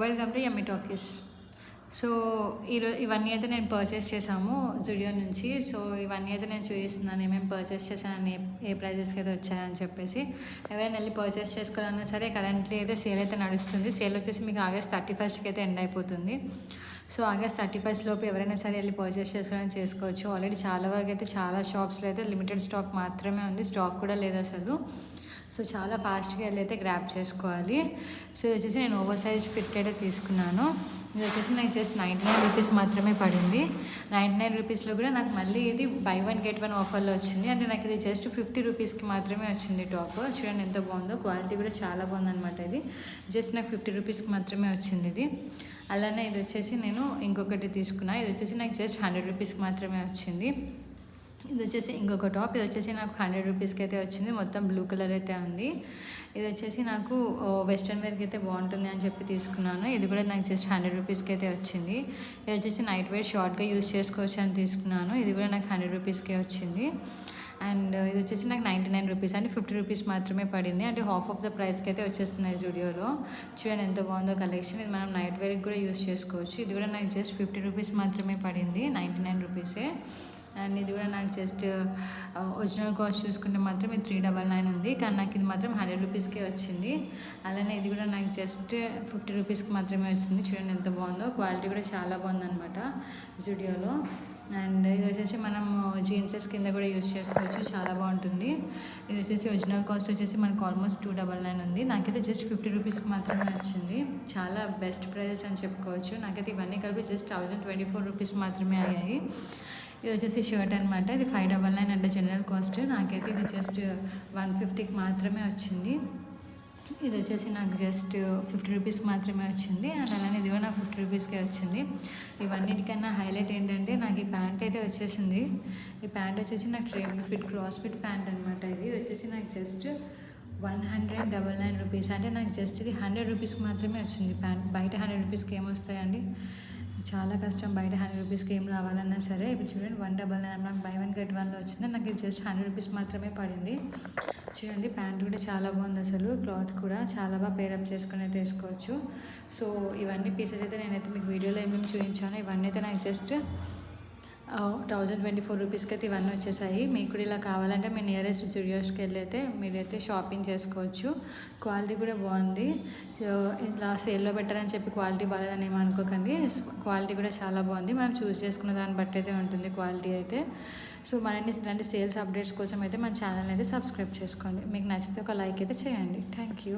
Welcome to yummy talkies. So ఇవన్నీ అయితే నేను పర్చేస్ చేశాము జుడియో నుంచి. సో ఇవన్నీ అయితే నేను చూపిస్తున్నాను ఏమేమి పర్చేస్ చేశాను, ఏ ప్రైజెస్కి అయితే వచ్చాయని చెప్పేసి. ఎవరైనా వెళ్ళి పర్చేస్ చేసుకోవాలన్నా సరే, కరెంట్లీ అయితే సేల్ అయితే నడుస్తుంది. సేల్ వచ్చేసి మీకు ఆగస్ట్ 31st అయితే ఎండ్ అయిపోతుంది. సో ఆగస్ట్ 31st లోపు ఎవరైనా సరే వెళ్ళి పర్చేస్ చేసుకోవడానికి చేసుకోవచ్చు. ఆల్రెడీ చాలా వరకు అయితే చాలా షాప్స్లో అయితే లిమిటెడ్ స్టాక్ మాత్రమే ఉంది, స్టాక్ కూడా లేదు అసలు. సో చాలా ఫాస్ట్గా వెళ్ళి అయితే గ్రాప్ చేసుకోవాలి. సో ఇది వచ్చేసి నేను ఓవర్ సైజ్ ఫిట్ అయితే తీసుకున్నాను. ఇది వచ్చేసి నాకు జస్ట్ 99 రూపీస్ మాత్రమే పడింది. 99 రూపీస్లో కూడా నాకు మళ్ళీ ఇది బై 1 get 1 ఆఫర్లో వచ్చింది. అంటే నాకు ఇది జస్ట్ 50 రూపీస్కి మాత్రమే వచ్చింది టాప్. చూడండి ఎంత బాగుందో, క్వాలిటీ కూడా చాలా బాగుందన్నమాట. ఇది జస్ట్ నాకు 50 రూపీస్కి మాత్రమే వచ్చింది ఇది. అలానే ఇది వచ్చేసి నేను ఇంకొకటి తీసుకున్నా. ఇది వచ్చేసి నాకు జస్ట్ 100 రూపీస్కి మాత్రమే వచ్చింది. ఇది వచ్చేసి ఇంకొక టాప్. ఇది వచ్చేసి నాకు 100 రూపీస్కి అయితే వచ్చింది. మొత్తం బ్లూ కలర్ అయితే ఉంది. ఇది వచ్చేసి నాకు వెస్ట్రన్ వేర్కి అయితే బాగుంటుంది అని చెప్పి తీసుకున్నాను. ఇది కూడా నాకు జస్ట్ 100 రూపీస్కి అయితే వచ్చింది. ఇది వచ్చేసి నైట్ వేర్ షార్ట్గా యూజ్ చేసుకోవచ్చు అని తీసుకున్నాను. ఇది కూడా నాకు 100 రూపీస్కే వచ్చింది. అండ్ ఇది వచ్చేసి నాకు 99 రూపీస్, అంటే 50 రూపీస్ మాత్రమే పడింది. అంటే హాఫ్ ఆఫ్ ద ప్రైస్కి అయితే వచ్చేస్తున్నాయి జుడియోలో. చూడండి ఎంత బాగుందో కలెక్షన్. ఇది మనం నైట్ వేర్కి కూడా యూజ్ చేసుకోవచ్చు. ఇది కూడా నాకు జస్ట్ 50 రూపీస్ మాత్రమే పడింది, 99 రూపీసే. అండ్ ఇది కూడా నాకు జస్ట్ ఒరిజినల్ కాస్ట్ చూసుకుంటే మాత్రం ఇది 399 ఉంది, కానీ నాకు ఇది మాత్రం 100 రూపీస్కే వచ్చింది. అలానే ఇది కూడా నాకు జస్ట్ 50 రూపీస్కి మాత్రమే వచ్చింది. చూడండి ఎంత బాగుందో, క్వాలిటీ కూడా చాలా బాగుందన్నమాట జుడియోలో. అండ్ ఇది వచ్చేసి మనం జీన్సెస్ కింద కూడా యూజ్ చేసుకోవచ్చు, చాలా బాగుంటుంది. ఇది వచ్చేసి ఒరిజినల్ కాస్ట్ వచ్చేసి మనకు ఆల్మోస్ట్ 299 ఉంది. నాకైతే జస్ట్ 50 రూపీస్కి మాత్రమే వచ్చింది. చాలా బెస్ట్ ప్రైజెస్ అని చెప్పుకోవచ్చు. నాకైతే ఇవన్నీ కలిపి జస్ట్ 1024 రూపీస్ మాత్రమే అయ్యాయి. ఇది వచ్చేసి షర్ట్ అనమాట. ఇది 599 అంటే జనరల్ కాస్ట్. నాకైతే ఇది జస్ట్ 150కి మాత్రమే వచ్చింది. ఇది వచ్చేసి నాకు జస్ట్ 50 రూపీస్కి మాత్రమే వచ్చింది. అండ్ అలానే ఇది కూడా నాకు 50 రూపీస్కే వచ్చింది. ఇవన్నిటికన్నా హైలైట్ ఏంటంటే నాకు ఈ ప్యాంట్ అయితే వచ్చేసింది. ఈ ప్యాంట్ వచ్చేసి నాకు treble fit cross fit pant అనమాట. ఇది వచ్చేసి నాకు జస్ట్ 199 రూపీస్, అంటే నాకు జస్ట్ ఇది 100 రూపీస్కి మాత్రమే వచ్చింది ప్యాంట్. బయట 100 రూపీస్కి ఏమొస్తాయండి, చాలా కష్టం బయట 100 రూపీస్కి ఏం రావాలన్నా సరే. ఇప్పుడు చూడండి 199 నాకు బై 1 get 1లో వచ్చింది. నాకు ఇది జస్ట్ 100 రూపీస్ మాత్రమే పడింది. చూడండి ప్యాంట్ కూడా చాలా బాగుంది అసలు, క్లాత్ కూడా చాలా బాగా పేరప్ చేసుకుని అయితే వేసుకోవచ్చు. సో ఇవన్నీ పీసెస్ అయితే నేనైతే మీకు వీడియోలో ఏమేమి చూపించాను. ఇవన్నీ అయితే నాకు జస్ట్ 1024 రూపీస్కి అయితే ఇవన్నీ వచ్చేసాయి. మీకు కూడా ఇలా కావాలంటే మీ నియరెస్ట్ జుడియోస్కి వెళ్ళి అయితే మీరైతే షాపింగ్ చేసుకోవచ్చు. క్వాలిటీ కూడా బాగుంది. సో ఇలా సేల్లో పెట్టారని చెప్పి క్వాలిటీ బాగాలేదని ఏమనుకోకండి, క్వాలిటీ కూడా చాలా బాగుంది. మనం చూస్ చేసుకున్న దాన్ని బట్టి అయితే ఉంటుంది క్వాలిటీ అయితే. సో మరిన్ని ఇలాంటి సేల్స్ అప్డేట్స్ కోసం అయితే మన ఛానల్ అయితే సబ్స్క్రైబ్ చేసుకోండి. మీకు నచ్చితే ఒక లైక్ అయితే చేయండి. Thank you.